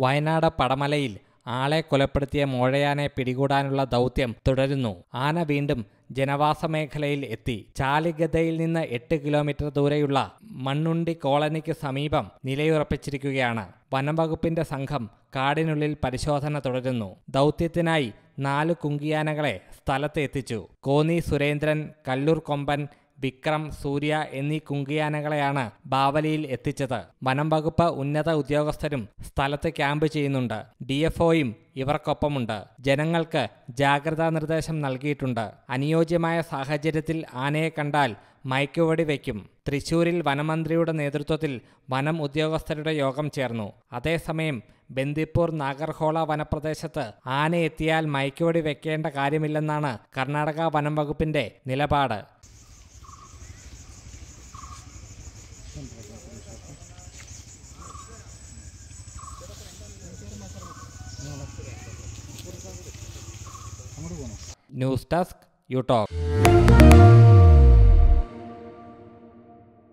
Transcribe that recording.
വയനാട് പടമലയിൽ ആളെ കൊലപ്പെടുത്തിയ മോഴയാനെ പിടികൂടാനുള്ള ദൗത്യം തുടരുന്നു. ആന വീണ്ടും ജനവാസ മേഖലയിൽ എത്തി. ചാലിഗതയിൽ നിന്ന് 8 കിലോമീറ്റർ ദൂരെയുള്ള മണ്ണുണ്ടി കോളനിക്ക് സമീപം നിലയുറപ്പിച്ചിരിക്കുകയാണ്. വനംവകുപ്പിന്റെ സംഘം കാടിനുള്ളിൽ പരിശോധന തുടരുന്നു. ദൗത്യത്തിനായി 4 കുങ്കിയാനകളെ സ്ഥലത്ത് എത്തിച്ചു. കോന്നി സുരേന്ദ്രൻ, കല്ലൂർ കൊമ്പൻ, വിക്രം, സൂര്യ എന്നീ കുങ്കിയാനകളെയാണ് ബാവലിയിൽ എത്തിച്ചത്. വനം വകുപ്പ് ഉന്നത ഉദ്യോഗസ്ഥരും സ്ഥലത്ത് ക്യാമ്പ് ചെയ്യുന്നുണ്ട്. DFOയും ഇവർക്കൊപ്പമുണ്ട്. ജനങ്ങൾക്ക് ജാഗ്രതാ നിർദ്ദേശം നൽകിയിട്ടുണ്ട്. അനുയോജ്യമായ സാഹചര്യത്തിൽ ആനയെ കണ്ടാൽ മയക്കുവെടി വയ്ക്കും. തൃശൂരിൽ വനമന്ത്രിയുടെ നേതൃത്വത്തിൽ വനം ഉദ്യോഗസ്ഥരുടെ യോഗം ചേർന്നു. അതേസമയം ബന്ദിപ്പൂർ നാഗർഹോള വനപ്രദേശത്ത് ആന എത്തിയാൽ മയക്കുവെടി വെക്കേണ്ട കാര്യമില്ലെന്നാണ് കർണാടക വനം വകുപ്പിന്റെ നിലപാട്. News desk you talk.